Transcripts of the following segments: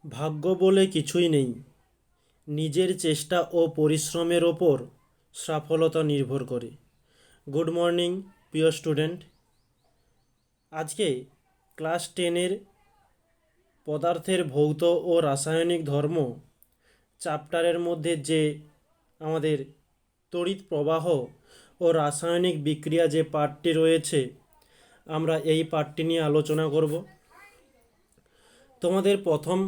ভাগ্য বলে কিছুই নেই, নিজের চেষ্টা ও পরিশ্রমের ওপর সফলতা নির্ভর করে। গুড মর্নিং প্রিয় স্টুডেন্ট। আজকে ক্লাস 10-এর পদার্থের ভৌত ও রাসায়নিক ধর্ম চ্যাপ্টারের মধ্যে যে আমাদের তড়িৎ প্রবাহ ও রাসায়নিক বিক্রিয়া যে পার্টটি রয়েছে, আমরা এই পার্টটি নিয়ে আলোচনা করব। তোমাদের প্রথম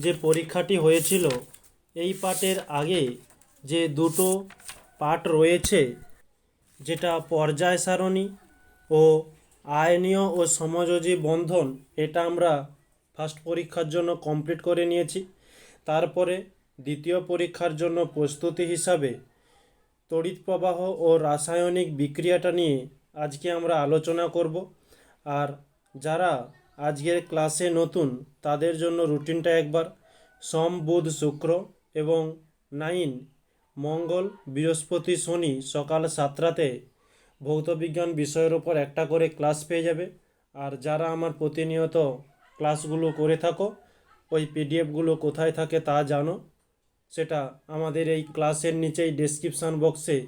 যে পরীক্ষাটি হয়েছিল, এই পার্টের আগে যে দুটো পার্ট রয়েছে, যেটা পর্যায় সারণী ও আয়নীয় ও সমযোজী বন্ধন, এটা আমরা ফার্স্ট পরীক্ষার জন্য কমপ্লিট করে নিয়েছি। তারপরে দ্বিতীয় পরীক্ষার জন্য প্রস্তুতি হিসাবে তড়িৎ প্রবাহ ও রাসায়নিক বিক্রিয়াটা নিয়ে আজকে আমরা আলোচনা করব। আর যারা আজকের ক্লাসে নতুন, তাদের জন্য রুটিনটা একবার: সোম বুধ শুক্র এবং 9 মঙ্গল বৃহস্পতি শনি সকাল 7টাতে ভৌতবিজ্ঞান বিষয়ের ওপর একটা করে ক্লাস পেয়ে যাবে। আর যারা আমার প্রতিনিয়ত ক্লাসগুলো করে থাকো, ওই পিডিএফগুলো কোথায় থাকে তা জানো, সেটা আমাদের এই ক্লাসের নিচেই ডেসক্রিপশান বক্সে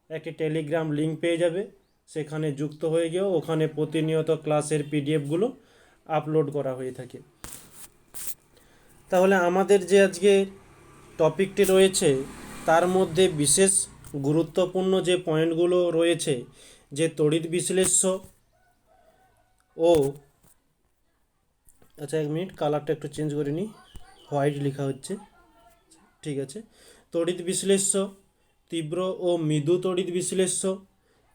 একটি টেলিগ্রাম লিঙ্ক পেয়ে যাবে। সেখানে যুক্ত হয়ে গিয়েও ওখানে প্রতিনিয়ত ক্লাসের পিডিএফগুলো আপলোড করা হয়ে থাকে। তাহলে আমাদের যে আজকে টপিকটি রয়েছে, তার মধ্যে বিশেষ গুরুত্বপূর্ণ যে পয়েন্টগুলো রয়েছে, যে তড়িৎ বিশ্লেষ্য ও আচ্ছা, 1 মিনিট, কালারটা একটু চেঞ্জ করে নিই, হোয়াইট লেখা হচ্ছে, ঠিক আছে। তড়িৎ বিশ্লেষ্য, তীব্র ও মৃদু তড়িৎ বিশ্লেষ্য,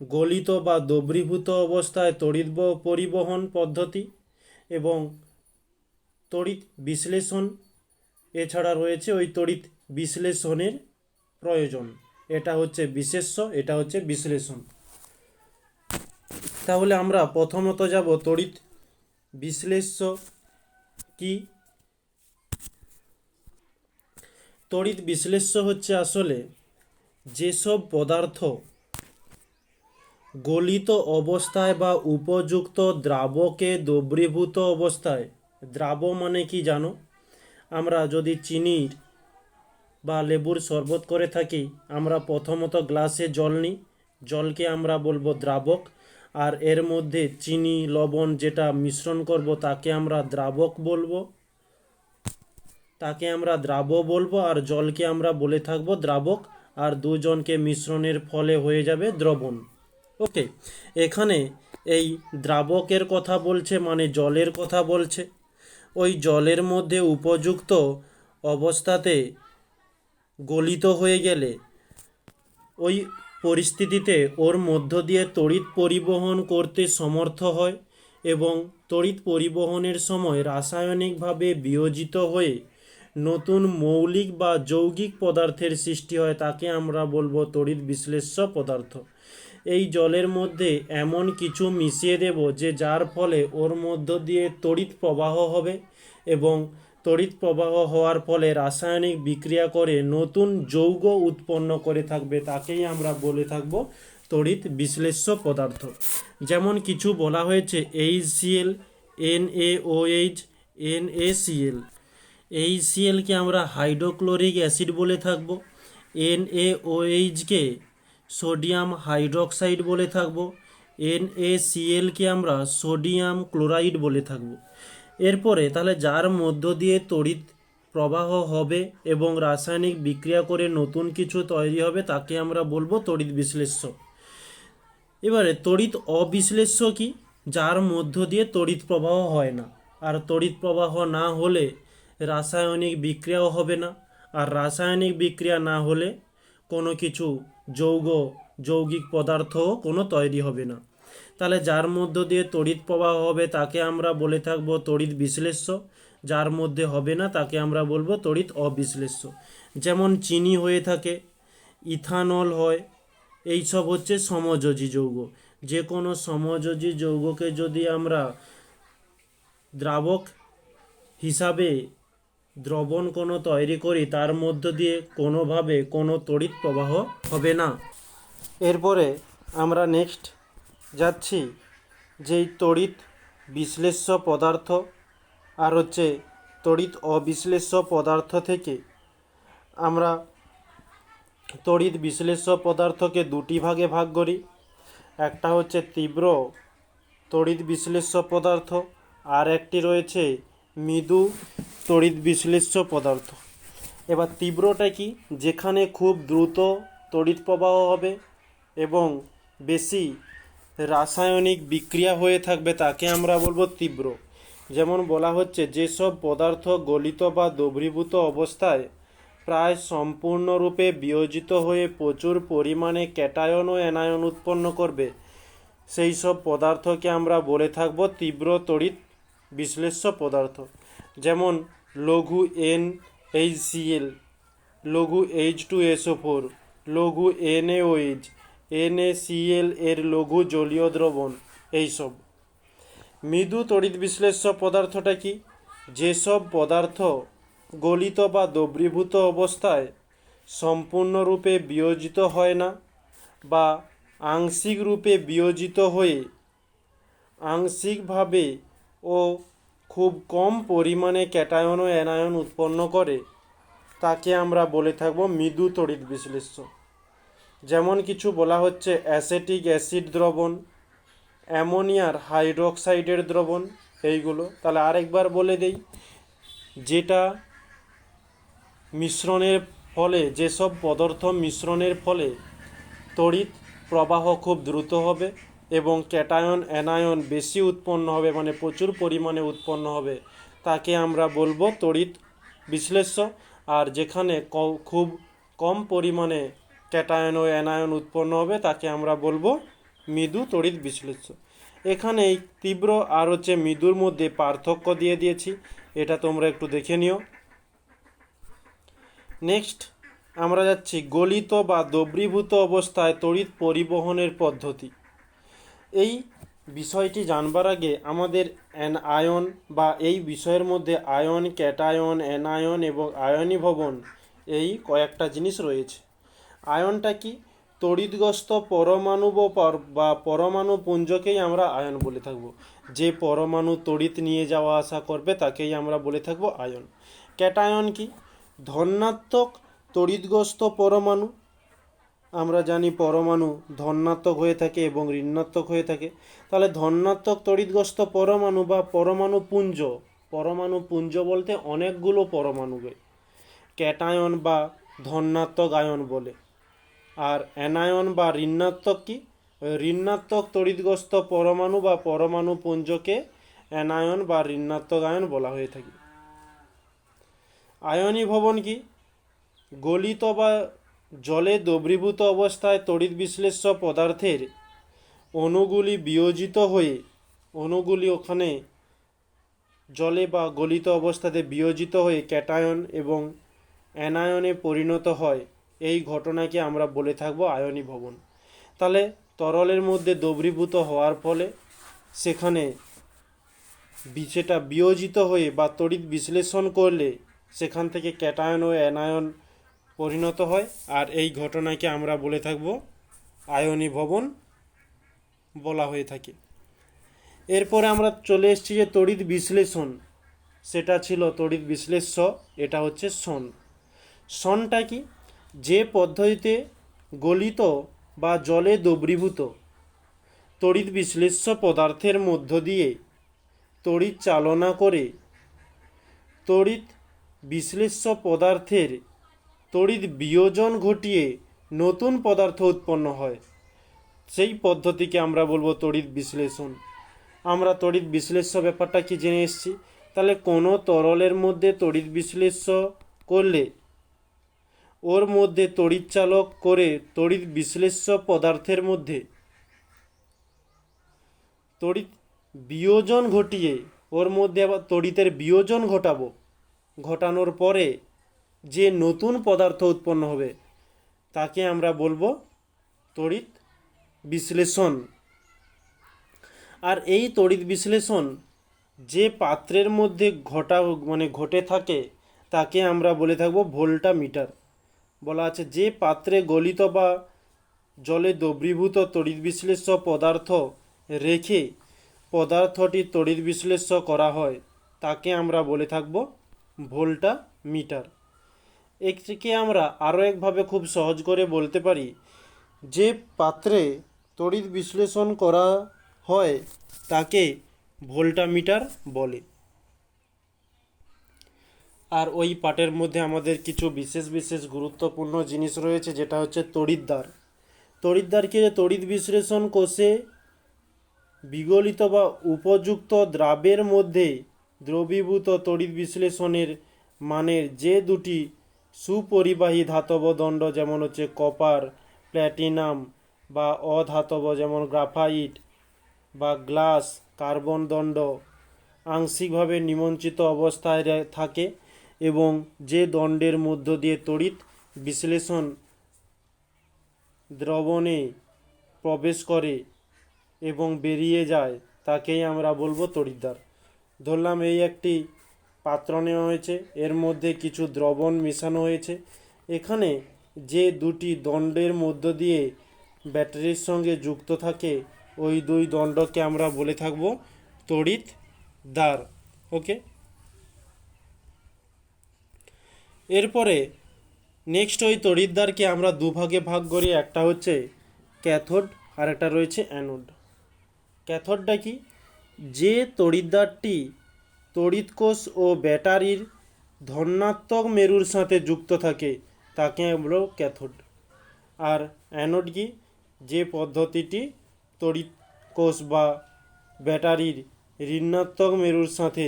গলিত বা দ্রবীভূত অবস্থায় তড়িৎ পরিবহন পদ্ধতি এবং তড়িৎ বিশ্লেষণ। এছাড়া রয়েছে ওই তড়িৎ বিশ্লেষণের প্রয়োজন। এটা হচ্ছে বিশেষ্য, এটা হচ্ছে বিশ্লেষণ। তাহলে আমরা প্রথমত যাব তড়িৎ বিশ্লেষ্য কি। তড়িৎ বিশ্লেষ্য হচ্ছে আসলে যেসব পদার্থ গলিত অবস্থায় বা উপযুক্ত দ্রাবকে দ্রবীভূত অবস্থায়, দ্রাব মানে কি জানো? আমরা যদি চিনির বা লেবুর শরবত করে থাকি, আমরা প্রথমত গ্লাসে জল নিই, জলকে আমরা বলবো দ্রাবক। আর এর মধ্যে চিনি লবণ যেটা মিশ্রণ করব, তাকে আমরা দ্রাবক বলবো, তাকে আমরা দ্রাব বলবো, আর জলকে আমরা বলে থাকবো দ্রাবক। আর দুজনকে মিশ্রণের ফলে হয়ে যাবে দ্রবণ। ওকে, এখানে এই দ্রাবকের কথা বলছে, মানে জলের কথা বলছে। ওই জলের মধ্যে উপযুক্ত অবস্থাতে গলিত হয়ে গেলে ওই পরিস্থিতিতে ওর মধ্য দিয়ে তড়িৎ পরিবহন করতে সমর্থ হয় এবং তড়িৎ পরিবহনের সময় রাসায়নিকভাবে বিয়োজিত হয়ে নতুন মৌলিক বা যৌগিক পদার্থের সৃষ্টি হয়, তাকে আমরা বলবো তড়িৎ বিশ্লেষ্য পদার্থ। এই জলের মধ্যে এমন কিছু মিশিয়ে দেব যে যার ফলে ওর মধ্য দিয়ে তড়িৎ প্রবাহ হবে এবং তড়িৎ প্রবাহ হওয়ার ফলে রাসায়নিক বিক্রিয়া করে নতুন যৌগ উৎপন্ন করে থাকবে, তাকেই আমরা বলে থাকব তড়িৎ বিশ্লেষ্য পদার্থ। যেমন কিছু বলা হয়েছে HCl, NaOH, NaCl। HClকে আমরা হাইড্রোক্লোরিক অ্যাসিড বলে থাকব, NaOH-কে সোডিয়াম হাইড্রোক্সাইড বলে থাকব, NaCl-কে আমরা সোডিয়াম ক্লোরাইড বলে থাকব। এরপরে তাহলে যার মধ্য দিয়ে তড়িৎ প্রবাহ হবে এবং রাসায়নিক বিক্রিয়া করে নতুন কিছু তৈরি হবে, তাকে আমরা বলবো তড়িৎ বিশ্লেষ্য। এবারে তড়িৎ অবিশ্লেষ্য কি? যার মধ্য দিয়ে তড়িৎ প্রবাহ হয় না। আর তড়িৎ প্রবাহ না হলে রাসায়নিক বিক্রিয়াও হবে না, আর রাসায়নিক বিক্রিয়া না হলে কোনো কিছু যৌগিক পদার্থও কোনো তৈরি হবে না। তাহলে যার মধ্য দিয়ে তড়িৎ প্রবাহ হবে তাকে আমরা বলে থাকবো তড়িৎ বিশ্লেষ্য, যার মধ্যে হবে না তাকে আমরা বলবো তড়িৎ অবিশ্লেষ্য। যেমন চিনি হয়ে থাকে, ইথানল হয়, এই সব হচ্ছে সমযোজী যৌগ। যে কোনো সমযোজী যৌগকে যদি আমরা দ্রাবক হিসাবে দ্রবণ কোনো তৈরি করি, তার মধ্য দিয়ে কোনোভাবে কোনো তড়িৎ প্রবাহ হবে না। এরপরে আমরা নেক্সট যাচ্ছি যেই তড়িৎ বিশ্লেষ্য পদার্থ আর হচ্ছে তড়িৎ অবিশ্লেষ্য পদার্থ থেকে আমরা তড়িৎ বিশ্লেষ্য পদার্থকে দুটি ভাগে ভাগ করি। একটা হচ্ছে তীব্র তড়িৎ বিশ্লেষ্য পদার্থ, আর একটি রয়েছে মৃদু তড়িৎ বিশ্লেষ্য পদার্থ। এবার তীব্রটা কি? যেখানে খুব দ্রুত তড়িৎ প্রবাহ হবে এবং বেশি রাসায়নিক বিক্রিয়া হয়ে থাকবে তাকে আমরা বলবো তীব্র। যেমন বলা হচ্ছে যেসব পদার্থ গলিত বা দ্রবীভূত অবস্থায় প্রায় সম্পূর্ণরূপে বিয়োজিত হয়ে প্রচুর পরিমাণে ক্যাটায়ন ও অ্যানায়ন উৎপন্ন করবে সেই সব পদার্থকে আমরা বলে থাকবো তীব্র তড়িৎ বিশ্লেষ্য পদার্থ। যেমন লঘু NaHCl, লঘু H2SO4, লঘু NaOH, NaCl এর লঘু জলীয় দ্রবণ এইসব। মৃদু তড়িৎ বিশ্লেষ্য পদার্থটা কি? যেসব পদার্থ গলিত বা দ্রবীভূত অবস্থায় সম্পূর্ণরূপে বিয়োজিত হয় না বা আংশিক রূপে বিয়োজিত হয়ে আংশিকভাবে ও খুব কম পরিমাণে ক্যাটায়ন ও অ্যানায়ন উৎপন্ন করে তাকে আমরা বলে থাকবো মৃদু তড়িৎ বিশ্লেষ্য। যেমন কিছু বলা হচ্ছে অ্যাসিটিক অ্যাসিড দ্রবণ, অ্যামোনিয়ার হাইড্রোক্সাইডের দ্রবণ, এইগুলো। তাহলে আরেকবার বলে দেই, যেটা মিশ্রণের ফলে, যেসব পদার্থ মিশ্রণের ফলে তড়িৎ প্রবাহ খুব দ্রুত হবে এবং ক্যাটায়ন অ্যানায়ন বেশি উৎপন্ন হবে, মানে প্রচুর পরিমাণে উৎপন্ন হবে, তাকে আমরা বলবো তড়িৎ বিশ্লেষ্য। আর যেখানে খুব কম পরিমাণে ক্যাটায়ন ও অ্যানায়ন উৎপন্ন হবে তাকে আমরা বলবো মৃদু তড়িৎ বিশ্লেষ্য। এখানে এই তীব্র আর হচ্ছে মৃদুর মধ্যে পার্থক্য দিয়ে দিয়েছি, এটা তোমরা একটু দেখে নিও। নেক্সট আমরা যাচ্ছি গলিত বা দ্রবীভূত অবস্থায় তড়িৎ পরিবহনের পদ্ধতি। এই বিষয়টি জানবার আগে আমাদের আয়ন বা এই বিষয়ের মধ্যে আয়ন, ক্যাটায়ন, অ্যানায়ন এবং আয়নীভবন এই কয়েকটা জিনিস রয়েছে। আয়নটা কি? তড়িৎগ্রস্ত পরমাণু বা পরমাণু পুঞ্জকেই আমরা আয়ন বলে থাকব। যে পরমাণু তড়িৎ নিয়ে যাওয়া আসা করবে তাকেই আমরা বলে থাকব আয়ন। ক্যাটায়ন কি? ধনাত্মক তড়িৎগ্রস্ত পরমাণু। আমরা জানি পরমাণু ধনাত্মক হয়ে থাকে এবং ঋণাত্মক হয়ে থাকে। তাহলে ধনাত্মক তড়িৎগ্রস্ত পরমাণু বা পরমাণু পুঞ্জ, পরমাণু পুঞ্জ বলতে অনেকগুলো পরমাণুকে ক্যাটায়ন বা ধনাত্মক আয়ন বলে। আর অ্যানায়ন বা ঋণাত্মক কি? ঋণাত্মক তড়িৎগ্রস্ত পরমাণু বা পরমাণু পুঞ্জকে অ্যানায়ন বা ঋণাত্মক আয়ন বলা হয়ে থাকে। আয়নীভবন কি? গলিত বা জলে দ্রবীভূত অবস্থায় তড়িৎ বিশ্লেষ্য পদার্থের অণুগুলি বিয়োজিত হয়ে, অণুগুলি ওখানে জলে বা গলিত অবস্থাতে বিয়োজিত হয়ে ক্যাটায়ন এবং অ্যানায়নে পরিণত হয়, এই ঘটনাকে আমরা বলে থাকবো আয়নীভবন। তাহলে তরলের মধ্যে দ্রবীভূত হওয়ার ফলে সেখানে সেটা বিয়োজিত হয়ে বা তড়িৎ বিশ্লেষণ করলে সেখান থেকে ক্যাটায়ন ও অ্যানায়ন পরিণত হয়, আর এই ঘটনাকে আমরা বলে থাকবো আয়নীভবন বলা হয়ে থাকে। এরপরে আমরা চলে এসেছি যে তড়িৎ বিশ্লেষণ, সেটা ছিল তড়িৎ বিশ্লেষ্য, এটা হচ্ছে শোন। শোনটা কি? যে পদ্ধতিতে গলিত বা জলে দ্রবীভূত তড়িৎ বিশ্লেষ্য পদার্থের মধ্য দিয়ে তড়িৎ চালনা করে তড়িৎ বিশ্লেষ্য পদার্থের তড়িৎ বিয়োজন ঘটিয়ে নতুন পদার্থ উৎপন্ন হয়, সেই পদ্ধতিকে আমরা বলবো তড়িৎ বিশ্লেষণ। আমরা তড়িৎ বিশ্লেষ্য ব্যাপারটা কি জেনে এসেছি। তাহলে কোনো তরলের মধ্যে তড়িৎ বিশ্লেষ্য করলে ওর মধ্যে তড়িৎ চালক করে তড়িৎ বিশ্লেষ্য পদার্থের মধ্যে তড়িৎ বিয়োজন ঘটিয়ে ওর মধ্যে আবার তড়িতের বিয়োজন ঘটানোর পরে যে নতুন পদার্থ উৎপন্ন হবে তাকে আমরা বলবো তড়িৎ বিশ্লেষণ। আর এই তড়িৎ বিশ্লেষণ যে পাত্রের মধ্যে ঘটে থাকে তাকে আমরা বলে থাকবো ভোল্টামিটার। বলা আছে যে পাত্রে গলিত বা জলে দ্রবীভূত তড়িৎ বিশ্লেষ্য পদার্থ রেখে পদার্থটি তড়িৎ বিশ্লেষ্য করা হয় তাকে আমরা বলে থাকবো ভোল্টা মিটার। একে আমরা আরও একভাবে খুব সহজ করে বলতে পারি, যে পাত্রে তড়িৎ বিশ্লেষণ করা হয় তাকে ভোল্টামিটার বলে। আর ওই পাঠের মধ্যে আমাদের কিছু বিশেষ বিশেষ গুরুত্বপূর্ণ জিনিস রয়েছে, যেটা হচ্ছে তড়িৎদ্বার। তড়িৎদ্বারকে তড়িৎ বিশ্লেষণ কোষে বিগলিত বা উপযুক্ত দ্রাবের মধ্যে দ্রবীভূত তড়িৎ বিশ্লেষণের মানের যে দুটি সুপরিবাহী ধাতব দণ্ড, যেমন হচ্ছে কপার, প্ল্যাটিনাম, বা অধাতব যেমন গ্রাফাইট বা গ্লাস, কার্বন দণ্ড আংশিকভাবে নিমজ্জিত অবস্থায় থাকে এবং যে দণ্ডের মধ্য দিয়ে তড়িৎ বিশ্লেষণ দ্রবণে প্রবেশ করে এবং বেরিয়ে যায় তাকেই আমরা বলবো তড়িৎদ্বার। ধরলাম এই একটি পাত্র নেওয়া হয়েছে, এর মধ্যে কিছু দ্রবণ মেশানো হয়েছে। এখানে যে দুটি দণ্ডের মধ্য দিয়ে ব্যাটারির সঙ্গে যুক্ত থাকে ওই দুই দণ্ডকে আমরা বলে থাকব তড়িৎদ্বার। ওকে, এরপরে নেক্সট ওই তড়িৎদ্বারকে আমরা দুভাগে ভাগ করি, একটা হচ্ছে ক্যাথোড আর একটা রয়েছে অ্যানোড। ক্যাথোডটা কি? যে তড়িৎদ্বারটি তড়িৎকোষ ও ব্যাটারির ধনাত্মক মেরুর সাথে যুক্ত থাকে তাকে আমরা ক্যাথোড। আর অ্যানোড কি? যে পদ্ধতিটি তড়িৎকোষ বা ব্যাটারির ঋণাত্মক মেরুর সাথে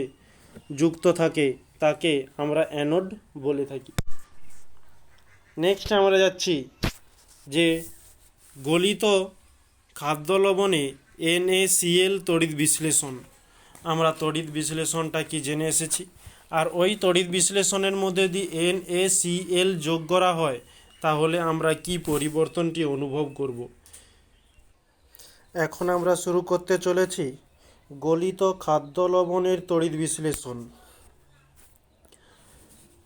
যুক্ত থাকে তাকে আমরা অ্যানোড বলে থাকি। নেক্সট আমরা যাচ্ছি যে গলিত খাদ্য লবণে NaCl তড়িৎ বিশ্লেষণ। আমরা তড়িৎ বিশ্লেষণটা কি জেনে এসেছি, আর ওই তড়িৎ বিশ্লেষণের মধ্যে যদি NaCl যোগ করা হয় তাহলে আমরা কি পরিবর্তনটি অনুভব করব। এখন আমরা শুরু করতে চলেছি গলিত খাদ্য লবণের তড়িৎ বিশ্লেষণ।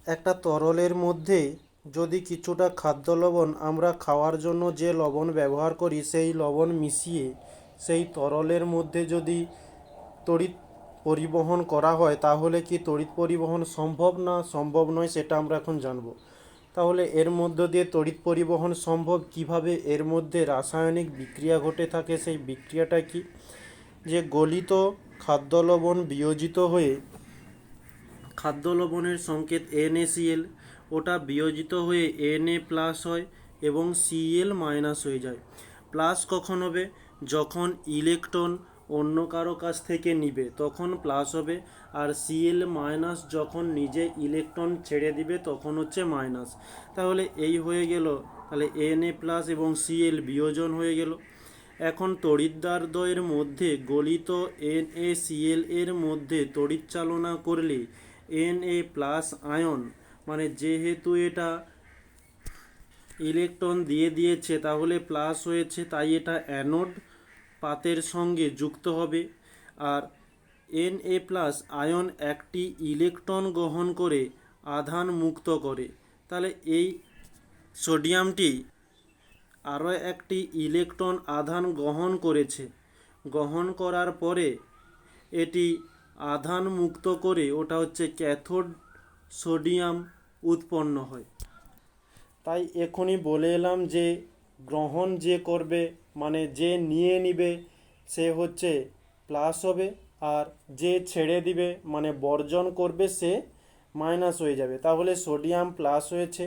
একটা তরলের মধ্যে যদি কিছুটা খাদ্য লবণ, আমরা খাওয়ার জন্য যে লবণ ব্যবহার করি সেই লবণ মিশিয়ে সেই তরলের মধ্যে যদি তড়িৎ পরিবহন করা হয় তাহলে কি তড়িৎ পরিবহন সম্ভব না সম্ভব নয় সেটা আমরা এখন জানব। তাহলে এর মধ্য দিয়ে তড়িৎ পরিবহন সম্ভব কিভাবে? এর মধ্যে রাসায়নিক বিক্রিয়া ঘটে থাকে। সেই বিক্রিয়াটা কি? যে গলিত খাদ্য লবণ বিয়োজিত হয়ে খাদ্য লবণের সংকেত NaCl, ওটা বিয়োজিত হয়ে Na+ হয় এবং Cl- হয়ে যায়। প্লাস কখন হবে? যখন ইলেকট্রন অন্য কারো কাছ থেকে নিবে তখন প্লাস হবে, আর Cl- যখন নিজে ইলেকট্রন ছেড়ে দিবে তখন হচ্ছে মাইনাস। তাহলে এই হয়ে গেল, তাহলে Na+ এবং Cl বিয়োজন হয়ে গেল। এখন তড়িৎদ্বারদ্বয়ের মধ্যে গলিত NaCl এর মধ্যে তড়িৎ চালনা করলে Na+ আয়ন, মানে যেহেতু এটা ইলেকট্রন দিয়ে দিয়েছে তাহলে প্লাস হয়েছে, তাই এটা অ্যানোড পাতের সঙ্গে যুক্ত হবে। আর Na+ আয়ন একটি ইলেকট্রন গ্রহণ করে আধান মুক্ত করে। তাহলে এই সোডিয়ামটি আরও একটি ইলেকট্রন আধান গ্রহণ করেছে, গ্রহণ করার পরে এটি আধান মুক্ত করে ওটা হচ্ছে ক্যাথোড সোডিয়াম উৎপন্ন হয়। তাই এখনই বলে এলাম যে গ্রহণ যে করবে মানে যে নিয়ে নিবে সে হচ্ছে প্লাস হবে, আর যে ছেড়ে দিবে মানে বর্জন করবে সে মাইনাস হয়ে যাবে। তাহলে সোডিয়াম প্লাস হয়েছে,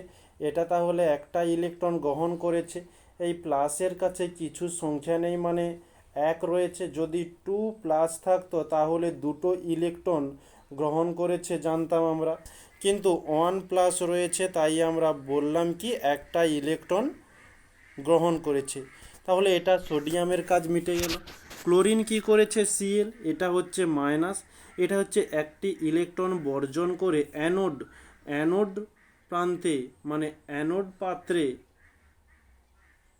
এটা তাহলে একটা ইলেকট্রন গ্রহণ করেছে। এই প্লাসের কাছে কিছু সংখ্যা নেই মানে 1 রয়েছে। যদি 2+ থাকতো তাহলে দুটো ইলেকট্রন গ্রহণ করেছে জানতাম আমরা, কিন্তু 1+ রয়েছে তাই আমরা বললাম কি একটা ইলেকট্রন গ্রহণ করেছে। তাহলে এটা সোডিয়ামের কাজ মিটে গেল। ক্লোরিন কি করেছে? Cl, এটা হচ্ছে মাইনাস, এটা হচ্ছে একটি ইলেকট্রন বর্জন করে অ্যানোড প্রান্তে মানে অ্যানোড পাত্রে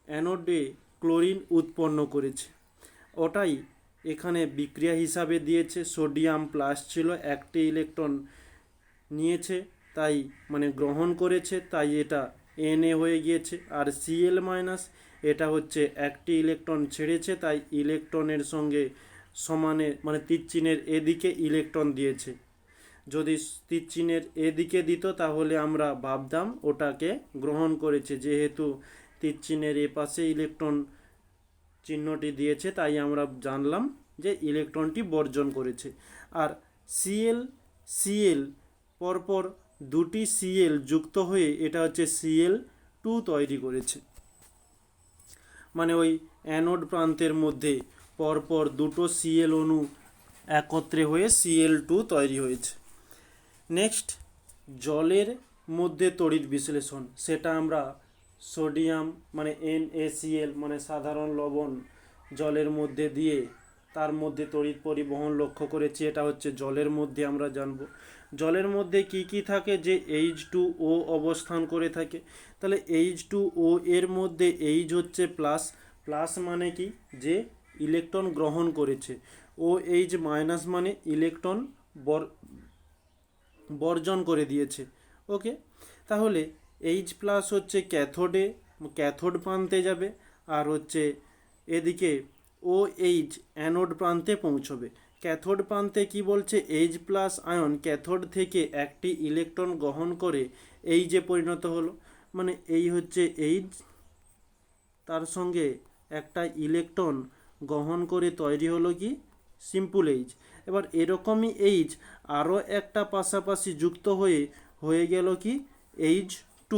অ্যানোডে ক্লোরিন উৎপন্ন করেছে। ওটাই এখানে বিক্রিয়া হিসাবে দিয়েছে। সোডিয়াম প্লাস ছিল, একটি ইলেকট্রন নিয়েছে তাই মানে গ্রহণ করেছে তাই এটা Na হয়ে গিয়েছে। আর Cl- এটা হচ্ছে একটি ইলেকট্রন ছেড়েছে তাই ইলেকট্রনের সঙ্গে সমানে মানে তীর চিহ্নের এদিকে ইলেকট্রন দিয়েছে। যদি তীর চিহ্নের এদিকে দিত তাহলে আমরা ভাবতাম ওটাকে গ্রহণ করেছে, যেহেতু তীর চিহ্নের এ পাশে ইলেকট্রন চিহ্নটি দিয়েছে তাই আমরা জানলাম যে ইলেকট্রনটি বর্জন করেছে। আর সিএল সিএল পরপর দুটি সিএল যুক্ত হয়ে এটা হচ্ছে Cl2 তৈরি করেছে, মানে ওই অ্যানোড প্রান্তের মধ্যে পরপর দুটো সিএল অণু একত্রে হয়ে Cl2 তৈরি হয়েছে। নেক্সট, জলের মধ্যে তড়িৎ বিশ্লেষণ, সেটা আমরা সোডিয়াম মানে NaCl মানে সাধারণ লবণ জলের মধ্যে দিয়ে তার মধ্যে তড়িৎ পরিবহন লক্ষ্য করেছি, এটা হচ্ছে জলের মধ্যে আমরা জানব। জলের মধ্যে কি কি থাকে, যে H2O অবস্থান করে থাকে, তাহলে H2O এর মধ্যে H হচ্ছে প্লাস, প্লাস মানে কি, যে ইলেকট্রন গ্রহণ করেছে, OH মাইনাস মানে ইলেকট্রন বর্জন করে দিয়েছে। ওকে, তাহলে H প্লাস হচ্ছে ক্যাথোড প্রান্তে যাবে, আর হচ্ছে এদিকে OH অ্যানোড প্রান্তে পৌঁছবে। ক্যাথোড প্রান্তে কি বলছে, H প্লাস আয়ন ক্যাথোড থেকে একটি ইলেকট্রন গ্রহণ করে H-এ পরিণত হলো, মানে এই হচ্ছে H, তার সঙ্গে একটা ইলেকট্রন গ্রহণ করে তৈরি হলো কি সিম্পল H। এবার এরকমই H আরও একটা পাশাপাশি যুক্ত হয়ে গেল কি H2।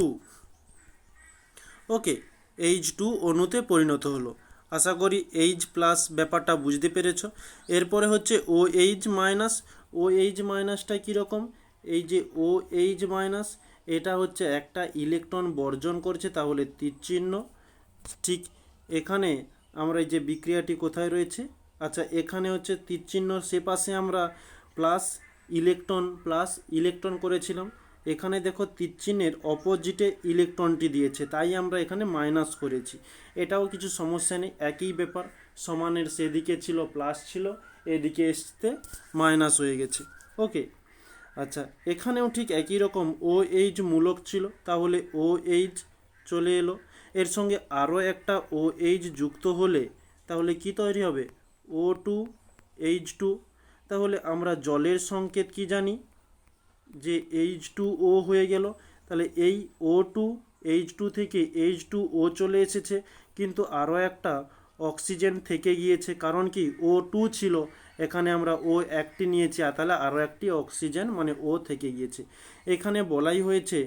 ওকে, H2 অণুতে পরিণত হলো। আশা করি H প্লাস ব্যাপারটা বুঝতে পেরেছ। এরপরে হচ্ছে OH মাইনাস। OH মাইনাসটা কীরকম, এই যে OH মাইনাস এটা হচ্ছে একটা ইলেকট্রন বর্জন করছে, তাহলে তীর চিহ্ন। ঠিক এখানে আমরা এই যে বিক্রিয়াটি কোথায় রয়েছে, আচ্ছা এখানে হচ্ছে তীর চিহ্ন, সে পাশে আমরা প্লাস ইলেকট্রন করেছিলাম, এখানে দেখো তীর চিহ্নের অপোজিটে ইলেকট্রনটি দিয়েছে, তাই আমরা এখানে মাইনাস করেছি। এটাও কিছু সমস্যা নেই, একই ব্যাপার, সমানের সেদিকে ছিল প্লাস ছিল, এদিকে এসতে মাইনাস হয়ে গেছে। ওকে, আচ্ছা এখানেও ঠিক একই রকম OH মূলক ছিল, তাহলে OH চলে এলো, এর সঙ্গে আরও একটা OH যুক্ত হলে তাহলে কি তৈরি হবে, O2H2। তাহলে আমরা জলের সংকেত কি জানি, যে H2O হয়ে গেল, তাহলে এই O2H2 থেকে H2O চলে এসেছে, কিন্তু আরও একটা অক্সিজেন থেকে গিয়েছে, কারণ কি O2 ছিল, এখানে আমরা O একটি নিয়েছি, আর তাহলে আরও একটি অক্সিজেন মানে O থেকে গিয়েছে। এখানে বলাই হয়েছে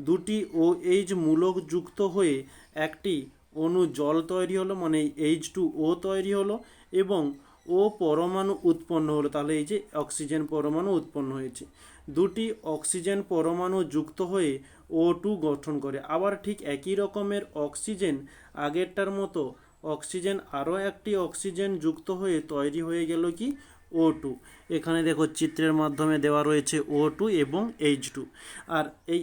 দুটি OH মূলক যুক্ত হয়ে একটি অণু জল তৈরি হলো, মানে H2O তৈরি হলো, এবং ও পরমাণু উৎপন্ন হলো, তাহলে এই যে অক্সিজেন পরমাণু উৎপন্ন হয়েছে। দুটি অক্সিজেন পরমাণু যুক্ত হয়ে O2 গঠন করে। আবার ঠিক একই রকমের অক্সিজেন, আগেরটার মতো অক্সিজেন আরও একটি অক্সিজেন যুক্ত হয়ে তৈরি হয়ে গেল কি O2। এখানে দেখো চিত্রের মাধ্যমে দেওয়া রয়েছে O2 এবং H2, আর এই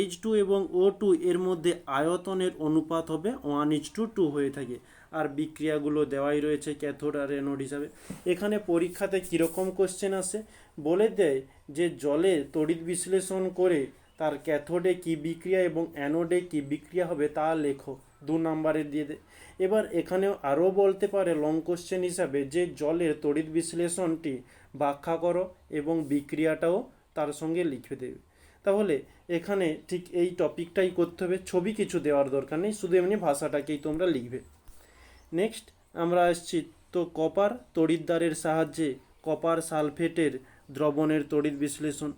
H2 এবং O2 এর মধ্যে আয়তনের অনুপাত হবে 1:2 হয়ে থাকে। আর বিক্রিয়াগুলো দেওয়াই রয়েছে ক্যাথোড আর অ্যানোড হিসাবে। এখানে পরীক্ষাতে কীরকম কোশ্চেন আসে, বলে দেয় যে জলে তড়িৎ বিশ্লেষণ করে তার ক্যাথোডে কি বিক্রিয়া এবং অ্যানোডে কি বিক্রিয়া হবে তা লেখো, 2 নম্বরে দিয়ে দেয়। এবার এখানেও আরও বলতে পারে লং কোশ্চেন হিসাবে যে জলের তড়িৎ বিশ্লেষণটি ব্যাখ্যা করো এবং বিক্রিয়াটাও তার সঙ্গে লিখে দেবে। তাহলে এখানে ঠিক এই টপিকটাই করতে হবে, ছবি কিছু দেওয়ার দরকার নেই, শুধু এমনি ভাষাটাকেই তোমরা লিখবে। নেক্সট আমরা আসছি তো কপার তড়িৎদ্বারের সাহায্যে কপার সালফেটের দ্রবণের তড়িৎ বিশ্লেষণ।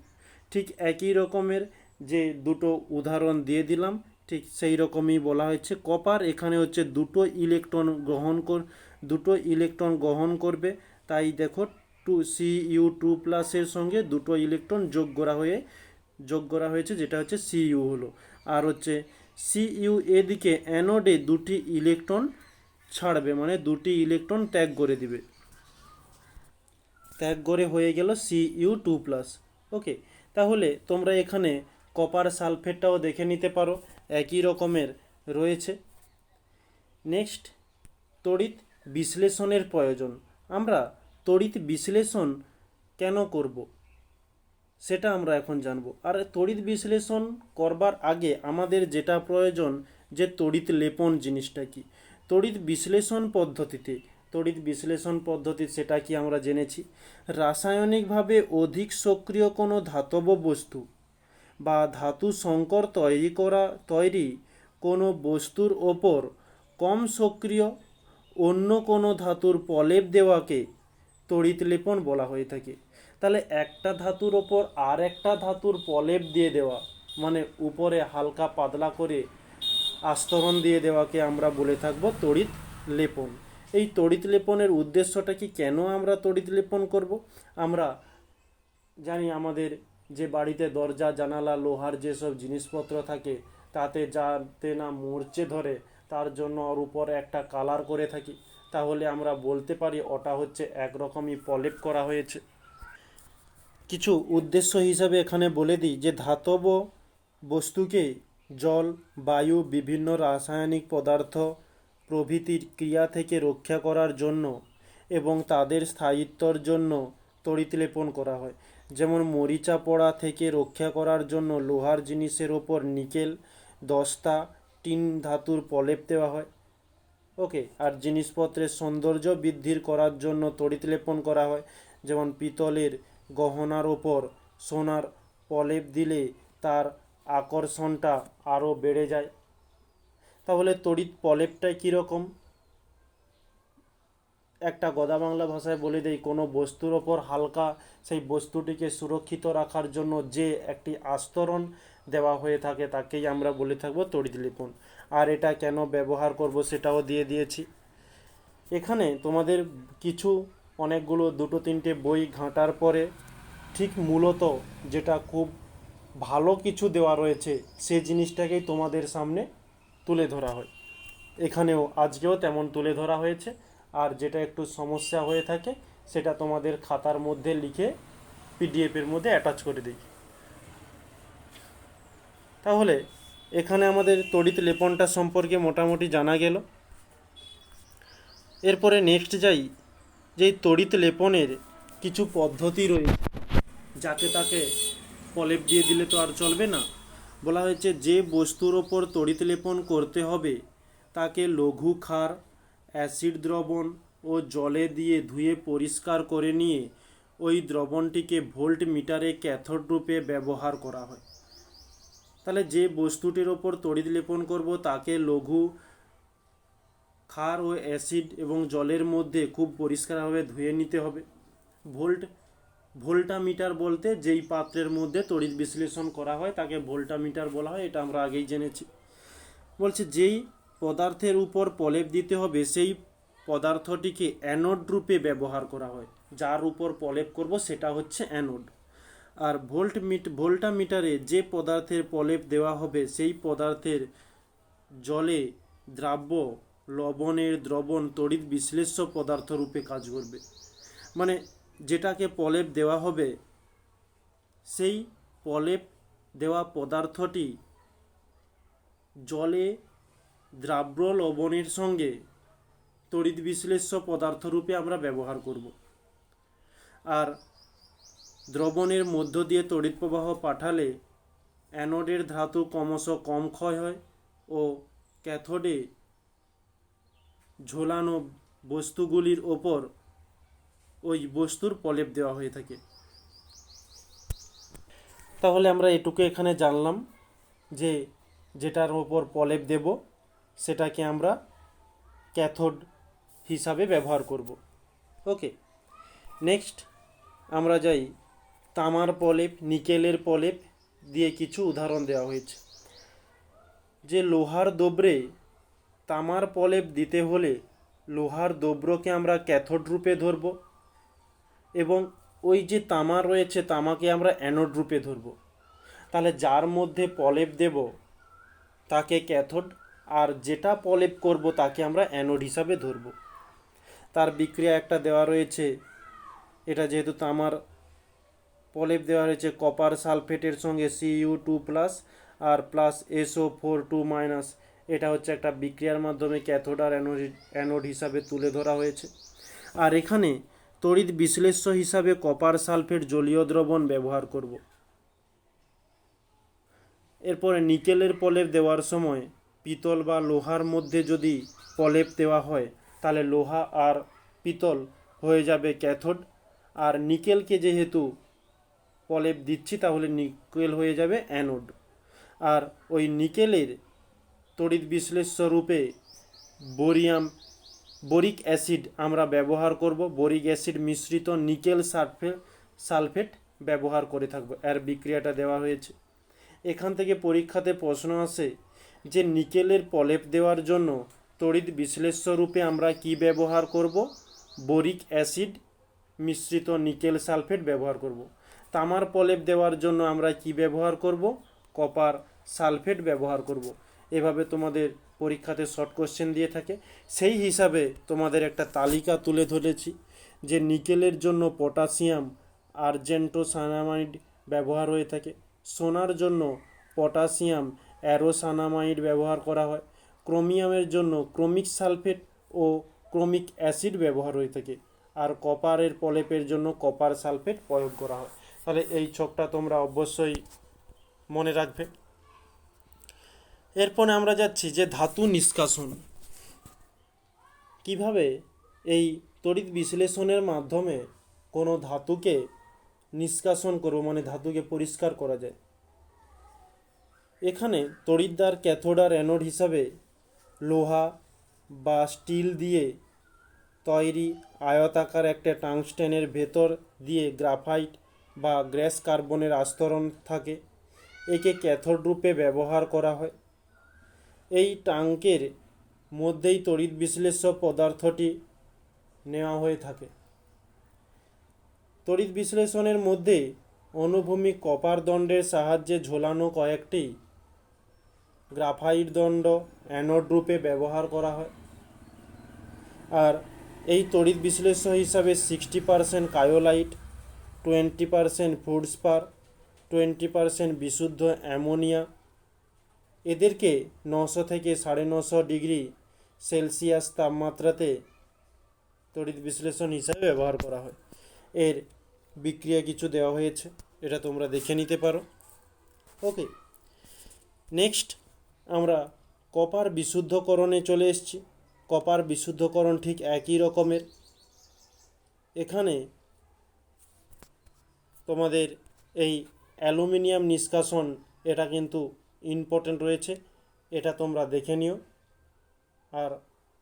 ঠিক একই রকমের যে দুটো উদাহরণ দিয়ে দিলাম, ঠিক সেই রকমই বলা হয়েছে। কপার এখানে হচ্ছে দুটো ইলেকট্রন গ্রহণ করবে, তাই দেখো Cu2+ এর সঙ্গে দুটো ইলেকট্রন যোগ করা হয়েছে, যেটা হচ্ছে Cu হলো। আর হচ্ছে Cu এদিকে অ্যানোডে দুটি ইলেকট্রন ছাড়বে, মানে দুটি ইলেকট্রন ত্যাগ করে দিবে, ত্যাগ করে হয়ে গেল Cu2+। ওকে, তাহলে তোমরা এখানে কপার সালফেটটাও দেখে নিতে পারো, একই রকমের রয়েছে। নেক্সট, তড়িৎ বিশ্লেষণের প্রয়োজন। আমরা তড়িৎ বিশ্লেষণ কেন করব সেটা আমরা এখন জানব। আর তড়িৎ বিশ্লেষণ করবার আগে আমাদের যেটা প্রয়োজন, যে তড়িৎ লেপন জিনিসটা কি। তড়িৎ বিশ্লেষণ পদ্ধতিতে তড়িৎ বিশ্লেষণ পদ্ধতি সেটা কি আমরা জেনেছি। রাসায়নিকভাবে অধিক সক্রিয় কোনো ধাতব বস্তু বা ধাতু সংকর তৈরি কোনো বস্তুর ওপর কম সক্রিয় অন্য কোনো ধাতুর প্রলেপ দেওয়াকে তড়িৎ লেপন বলা হয়ে থাকে। তাহলে একটা ধাতুর ওপর আর একটা ধাতুর প্রলেপ দিয়ে দেওয়া মানে উপরে হালকা পাতলা করে আস্তরণ দিয়ে দেওয়াকে আমরা বলে থাকবো তড়িৎ লেপন। এই তড়িৎ লেপনের উদ্দেশ্যটা কি, কেন আমরা তড়িৎ লেপন করব? আমরা জানি আমাদের যে বাড়িতে দরজা জানালা লোহার যেসব জিনিসপত্র থাকে তাতে যাতে না মরচে ধরে তার জন্য ওর উপরে একটা কালার করে থাকি, তাহলে আমরা বলতে পারি ওটা হচ্ছে একরকমই প্রলেপ করা হয়েছে। কিছু উদ্দেশ্য হিসাবে এখানে বলে দিই যে ধাতব বস্তুকে জল, বায়ু, বিভিন্ন রাসায়নিক পদার্থ প্রভৃতির ক্রিয়া থেকে রক্ষা করার জন্য এবং তাদের স্থায়িত্বর জন্য তড়িৎ লেপন করা হয়। যেমন মরিচা পড়া থেকে রক্ষা করার জন্য লোহার জিনিসের ওপর নিকেল, দস্তা, টিন ধাতুর প্রলেপ দেওয়া হয়। ওকে, আর জিনিসপত্রের সৌন্দর্য বৃদ্ধি করার জন্য তড়িৎ লেপন করা হয়। যেমন পিতলের গহনার ওপর সোনার প্রলেপ দিলে তার আকর্ষণটা আরও বেড়ে যায়। তাহলে তড়িৎ প্রলেপটাই কীরকম, একটা গদা বাংলা ভাষায় বলে দেই, কোনো বস্তুর ওপর হালকা সেই বস্তুটিকে সুরক্ষিত রাখার জন্য যে একটি আস্তরণ দেওয়া হয়ে থাকে তাকেই আমরা বলে থাকবো তড়িৎ লেপন। আর এটা কেন ব্যবহার করব সেটাও দিয়ে দিয়েছি। এখানে তোমাদের কিছু অনেকগুলো 2-3টে বই ঘাঁটার পরে ঠিক মূলত যেটা খুব ভালো কিছু দেওয়া রয়েছে সে জিনিসটাকেই তোমাদের সামনে তুলে ধরা হয়। এখানেও আজকেও তেমন তুলে ধরা হয়েছে। আর যেটা একটু সমস্যা হয়ে থাকে সেটা তোমাদের খাতার মধ্যে লিখে পিডিএফের মধ্যে অ্যাটাচ করে দিই। তাহলে এখানে আমাদের তড়িৎ লেপনটা সম্পর্কে মোটামুটি জানা গেল। এরপরে নেক্সট যাই, যে তড়িৎ লেপনের কিছু পদ্ধতি রয়েছে, যাকে তাকে প্রলেপ দিয়ে দিলে তো আর চলবে না। বলা হয়েছে যে বস্তুর ওপর তড়িৎ লেপন করতে হবে তাকে লঘু ক্ষার, অ্যাসিড দ্রবণ ও জলে দিয়ে ধুয়ে পরিষ্কার করে নিয়ে ওই দ্রবণটিকে ভোল্ট মিটারে ক্যাথোড রূপে ব্যবহার করা হয়। তাহলে যে বস্তুটির ওপর তড়িৎ লেপন করব তাকে লঘু ক্ষার ও অ্যাসিড এবং জলের মধ্যে খুব পরিষ্কারভাবে ধুয়ে নিতে হবে। ভোল্টামিটার বলতে যেই পাত্রের মধ্যে তড়িৎ বিশ্লেষণ করা হয় তাকে ভোল্টামিটার বলা হয়, এটা আমরা আগেই জেনেছি। বলছে যেই পদার্থের উপর প্রলেপ দিতে হবে সেই পদার্থটিকে অ্যানোড রূপে ব্যবহার করা হয়। যার উপর প্রলেপ করব সেটা হচ্ছে অ্যানোড। আর ভোল্টামিটারে যে পদার্থের প্রলেপ দেওয়া হবে সেই পদার্থের জলে দ্রাব্য লবণের দ্রবণ তড়িৎ বিশ্লেষ্য পদার্থ রূপে কাজ করবে। মানে যেটাকে প্রলেপ দেওয়া হবে সেই প্রলেপ দেওয়া পদার্থটি জলে দ্রাব্য লবণের সঙ্গে তড়িৎ বিশ্লেষ্য পদার্থ রূপে আমরা ব্যবহার করব। আর দ্রবণের মধ্য দিয়ে তড়িৎ প্রবাহ পাঠালে অ্যানোডের ধাতু ক্রমশ কম ক্ষয় হয় ও ক্যাথোডে ঝোলানো বস্তুগুলির ওপর ওই বস্তুর প্রলেপ দেওয়া হয়ে থাকে। তাহলে আমরা এটুকু এখানে জানলাম যে যেটার ওপর প্রলেপ দেব সেটাকে আমরা ক্যাথোড হিসাবে ব্যবহার করব। ওকে, নেক্সট আমরা যাই তামার প্রলেপ, নিকেলের প্রলেপ দিয়ে কিছু উদাহরণ দেওয়া হয়েছে। যে লোহার দ্রব্যে তামার প্রলেপ দিতে হলে লোহার দ্রব্যকে আমরা ক্যাথোড রূপে ধরব এবং ওই যে তামা রয়েছে তামাকে আমরা অ্যানোড রূপে ধরব। তাহলে যার মধ্যে প্রলেপ দেব তাকে ক্যাথোড আর যেটা প্রলেপ করব তাকে আমরা অ্যানোড হিসাবে ধরব। তার বিক্রিয়া একটা দেওয়া রয়েছে, এটা যেহেতু তামার প্রলেপ দেওয়া হয়েছে কপার সালফেটের সঙ্গে Cu2+ আর প্লাস SO4 2-, এটা হচ্ছে একটা বিক্রিয়ার মাধ্যমে ক্যাথোড আর অ্যানোড হিসাবে তুলে ধরা হয়েছে। আর এখানে তড়িৎ বিশ্লেষ্য হিসাবে কপার সালফেট জলীয় দ্রবণ ব্যবহার করব। এরপরে নিকেলের প্রলেপ দেওয়ার সময় পিতল বা লোহার মধ্যে যদি প্রলেপ দেওয়া হয় তাহলে লোহা আর পিতল হয়ে যাবে ক্যাথোড, আর নিকেলকে যেহেতু প্রলেপ দিচ্ছি তাহলে নিকেল হয়ে যাবে অ্যানোড। আর ওই নিকেলের তড়িৎ বিশ্লেষ্য রূপে বোরিক অ্যাসিড আমরা ব্যবহার করব, বোরিক অ্যাসিড মিশ্রিত নিকেল সালফেট ব্যবহার করে থাকবো। এর বিক্রিয়াটা দেওয়া হয়েছে। এখান থেকে পরীক্ষাতে প্রশ্ন আসে যে নিকেলের প্রলেপ দেওয়ার জন্য তড়িৎ বিশ্লেষ্য রূপে আমরা কি ব্যবহার করব? বোরিক অ্যাসিড মিশ্রিত নিকেল সালফেট ব্যবহার করব। তামার প্রলেপ দেওয়ার জন্য আমরা কি ব্যবহার করব? কপার সালফেট ব্যবহার করব। এভাবে তোমাদের পরীক্ষাতে শর্ট কোশ্চেন দিয়ে থাকে। সেই হিসাবে তোমাদের একটা তালিকা তুলে ধরেছি যে নিকেলের জন্য পটাশিয়াম আর্জেন্টোসায়ানামাইড ব্যবহার হয়ে থাকে, সোনার জন্য পটাশিয়াম অ্যারোসানামাইড ব্যবহার করা হয়, ক্রোমিয়ামের জন্য ক্রোমিক সালফেট ও ক্রোমিক অ্যাসিড ব্যবহার হয়ে থাকে, আর কপারের প্রলেপের জন্য কপার সালফেট প্রয়োগ করা হয়। তাহলে এই ছকটা তোমরা অবশ্যই মনে রাখবে। এরপরে আমরা যাচ্ছি যে ধাতু নিষ্কাশন। কিভাবে এই তড়িৎ বিশ্লেষণের মাধ্যমে কোনো ধাতুকে নিষ্কাশন করব, মানে ধাতুকে পরিষ্কার করা যায়। এখানে তড়িৎদ্বার ক্যাথোড আর অ্যানোড হিসাবে লোহা বা স্টিল দিয়ে তৈরি আয়তাকার একটা টাংস্টেনের ভেতর দিয়ে গ্রাফাইট বা গ্যাস কার্বনের আস্তরণ থাকে। একে ক্যাথোড রূপে ব্যবহার করা হয়। এই ট্যাঙ্কের মধ্যেই তড়িৎ বিশ্লেষ্য পদার্থটি নেওয়া হয়ে থাকে। তড়িৎ বিশ্লেষণের মধ্যে অনুভূমিক কপার দণ্ডের সাহায্যে ঝোলানো কয়েকটি গ্রাফাইট দণ্ড অ্যানোড রূপে ব্যবহার করা হয়। আর এই তড়িৎ বিশ্লেষ্য হিসাবে 60% কায়োলাইট, 20% ফুডস্পার, 20% বিশুদ্ধ অ্যামোনিয়া, এদেরকে 900 থেকে 950 ডিগ্রি সেলসিয়াস তাপমাত্রাতে তড়িৎ বিশ্লেষণ হিসাবে ব্যবহার করা হয়। এর বিক্রিয়া কিছু দেওয়া হয়েছে, এটা তোমরা দেখে নিতে পারো। ওকে, নেক্সট আমরা কপার বিশুদ্ধকরণে চলে এসেছি। কপার বিশুদ্ধকরণ ঠিক একই রকমের। এখানে তোমাদের এই অ্যালুমিনিয়াম নিষ্কাশন, এটা কিন্তু ইম্পর্টেন্ট রয়েছে, এটা তোমরা দেখে নিও। আর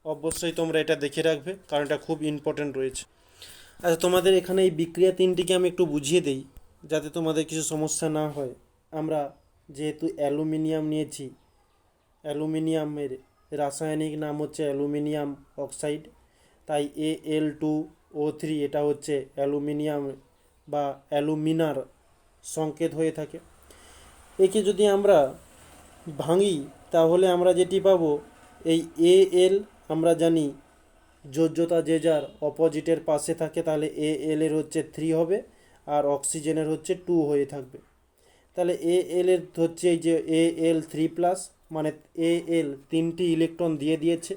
অবশ্যই তোমরা এটা দেখে রাখবে, কারণ এটা খুব ইম্পর্টেন্ট রয়েছে। আচ্ছা, তোমাদের এখানে এই বিক্রিয়া তিনটিকে আমি একটু বুঝিয়ে দিই যাতে তোমাদের কিছু সমস্যা না হয়। আমরা যেহেতু অ্যালুমিনিয়াম নিয়েছি, অ্যালুমিনিয়ামের রাসায়নিক নাম হচ্ছে অ্যালুমিনিয়াম অক্সাইড, তাই Al2O3 এটা হচ্ছে অ্যালুমিনিয়াম বা অ্যালুমিনার সংকেত হয়ে থাকে। একে যদি আমরা ভাঙি তাহলে আমরা যেটি পাবো, এই Al আমরা জানি যোজ্যতা যে যার অপোজিটের পাশে থাকে, তাহলে Al এর হচ্ছে 3 হবে আর অক্সিজেনের হচ্ছে 2 হয়ে থাকবে। তাহলে Al এর হচ্ছে এই যে Al3+, মানে Al 3টি ইলেকট্রন দিয়ে দিয়েছে,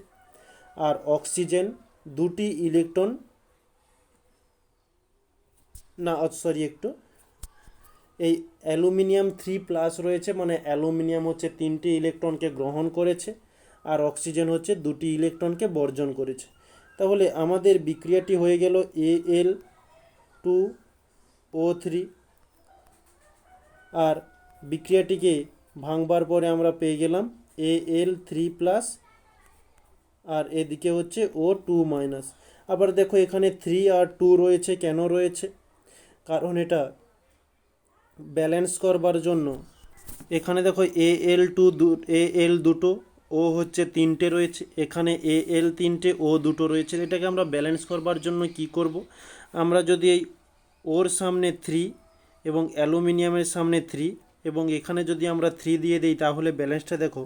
আর অক্সিজেন 2টি ইলেকট্রন, না সরি একটু, এই অ্যালুমিনিয়াম 3+ রয়েছে, মানে অ্যালুমিনিয়াম হচ্ছে 3টি ইলেকট্রনকে গ্রহণ করেছে আর অক্সিজেন হচ্ছে 2টি ইলেকট্রনকে বর্জন করেছে। তাহলে আমাদের বিক্রিয়াটি হয়ে গেল Al2O3, আর বিক্রিয়াটিকে ভাঙবার পরে আমরা পেয়ে গেলাম Al3+, আর এদিকে হচ্ছে O2-। আবার দেখো এখানে 3 আর 2 রয়েছে, কেন রয়েছে? কারণ এটা ব্যালেন্স করবার জন্য। এখানে দেখো Al দুটো, ও হচ্ছে 3টে রয়েছে, এখানে Al 3টে, ও 2টো রয়েছে। এটাকে আমরা ব্যালেন্স করবার জন্য কি করব? আমরা যদি এই ওর সামনে 3 এবং অ্যালুমিনিয়ামের সামনে 3 এবং এখানে যদি আমরা 3 দিয়ে দিই তাহলে ব্যালেন্সটা দেখো,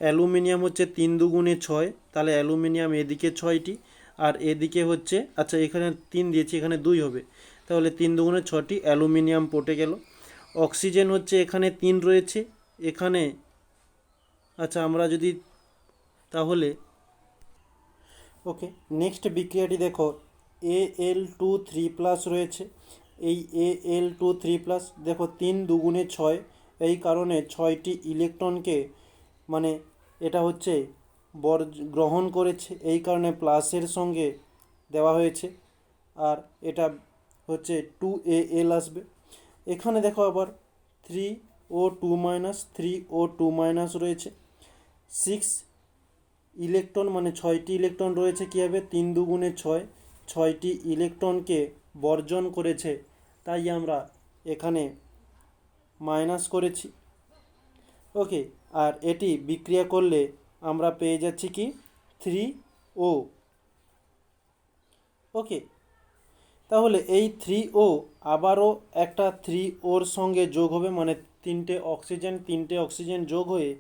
অ্যালুমিনিয়াম হচ্ছে 3 দুগুণে 6, তাহলে অ্যালুমিনিয়াম এদিকে 6টি আর এদিকে হচ্ছে, আচ্ছা এখানে 3 দিয়েছি, এখানে 2 হবে, তাহলে 3 দুগুণে 6টি অ্যালুমিনিয়াম পটে গেল। অক্সিজেন হচ্ছে এখানে 3 রয়েছে, এখানে, আচ্ছা আমরা যদি তাহলে, ওকে, নেক্সট বিক্রিয়াটি দেখো, Al2 3+ রয়েছে। এই Al2 3+, দেখো 3 দুগুণে 6, এই কারণে 6টি ইলেকট্রনকে, মানে এটা হচ্ছে গ্রহণ করেছে, এই কারণে প্লাসের সঙ্গে দেওয়া হয়েছে, আর এটা হচ্ছে 2Al আসবে। এখানে দেখো আবার 3O2 3O2 রয়েছে। 6 ইলেকট্রন মানে 6টি ইলেকট্রন রয়েছে, কী হবে 3 দুগুণে 6, 6টি ইলেকট্রনকে বর্জন করেছে, তাই আমরা এখানে মাইনাস করেছি। ওকে, আর এটি বিক্রিয়া করলে আমরা পেয়ে যাচ্ছি কি 3O। ওকে, তাহলে এই 3O আবারও একটা 3Oর সঙ্গে যোগ হবে, মানে 3টে অক্সিজেন যোগ হয়ে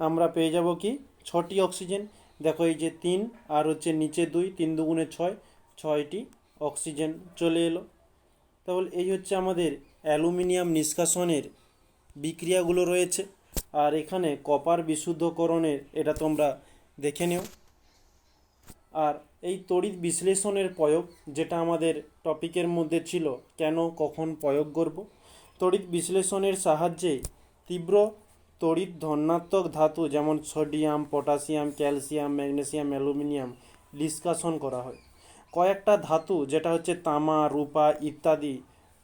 আমরা পেয়ে যাব কি 6টি অক্সিজেন। দেখো এই যে 3 আর হচ্ছে নিচে 2, 3 দুগুণে 6, 6টি অক্সিজেন চলে এলো। তাহলে এই হচ্ছে আমাদের অ্যালুমিনিয়াম নিষ্কাশনের বিক্রিয়াগুলো রয়েছে। আর এখানে কপার বিশুদ্ধকরণের এটা তোমরা দেখে নিও। আর এই তড়িৎ বিশ্লেষণের প্রয়োগ, যেটা আমাদের টপিকের মধ্যে ছিল, কেন কখন প্রয়োগ করব। তড়িৎ বিশ্লেষণের সাহায্যে তীব্র তড়িৎ ধনাত্মক ধাতু যেমন sodium, potassium, calcium, magnesium, aluminium নিষ্কাশন করা হয়। কয়েকটা ধাতু যেটা হচ্ছে তামা, রূপা ইত্যাদি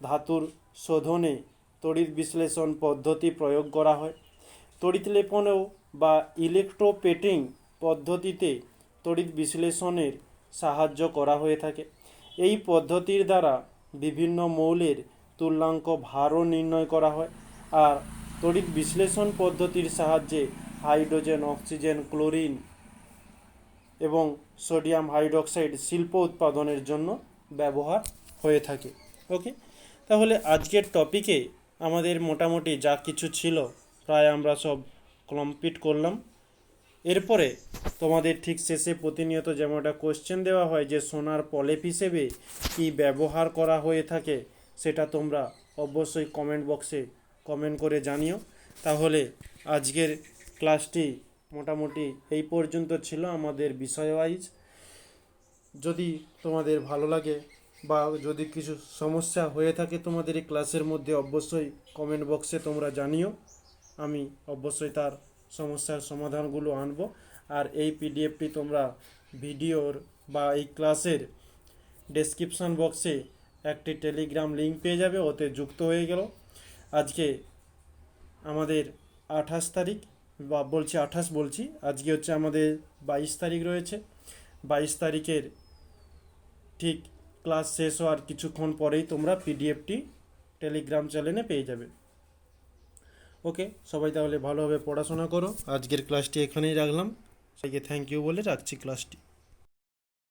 ধাতুর শোধনে তড়িৎ বিশ্লেষণ পদ্ধতি প্রয়োগ করা হয়। তড়িৎ লেপনেও বা ইলেকট্রোপেটিং পদ্ধতিতে তড়িৎ বিশ্লেষণের সাহায্য করা হয়ে থাকে। এই পদ্ধতির দ্বারা বিভিন্ন মৌলের তুল্যাঙ্ক ভারও নির্ণয় করা হয়। আর তড়িৎ বিশ্লেষণ পদ্ধতির সাহায্যে হাইড্রোজেন, অক্সিজেন, ক্লোরিন এবং সোডিয়াম হাইড্রোক্সাইড শিল্প উৎপাদনের জন্য ব্যবহার হয়ে থাকে। ওকে, তাহলে আজকের টপিকে আমাদের মোটামুটি যা কিছু ছিল প্রায় আমরা সব কমপ্লিট করলাম। এরপরে তোমাদের ঠিক শেষে প্রতিনিয়ত যেমন একটা কোশ্চেন দেওয়া হয় যে সোনার প্রলেপ হিসেবে কি ব্যবহার করা হয়ে থাকে, সেটা তোমরা অবশ্যই কমেন্ট বক্সে কমেন্ট করে জানিও। তাহলে আজকের ক্লাসটি মোটামুটি এই পর্যন্ত ছিল আমাদের বিষয় ওয়াইজ। যদি তোমাদের ভালো লাগে বা যদি কিছু সমস্যা হয়ে থাকে তোমাদের এই ক্লাসের মধ্যে, অবশ্যই কমেন্ট বক্সে তোমরা জানিও, আমি অবশ্যই তার সমস্যার সমাধানগুলো আনবো। আর এই পিডিএফটি তোমরা ভিডিওর বা এই ক্লাসের ডেসক্রিপশন বক্সে একটি টেলিগ্রাম লিঙ্ক পেয়ে যাবে, ওতে যুক্ত হয়ে গেল। আজকে আমাদের 28 তারিখ বা 28 বলছি, আজকে হচ্ছে আমাদের 22 তারিখ রয়েছে। 22 তারিখের ঠিক ক্লাস শেষ হওয়ার কিছুক্ষণ পরেই তোমরা পিডিএফটি টেলিগ্রাম চ্যানেলে পেয়ে যাবে। ওকে, সবাই তাহলে ভালোভাবে পড়াশোনা করো। আজকের ক্লাসটি এখানেই রাখলাম। সবাইকে থ্যাংক ইউ বলে রাখছি ক্লাসটি।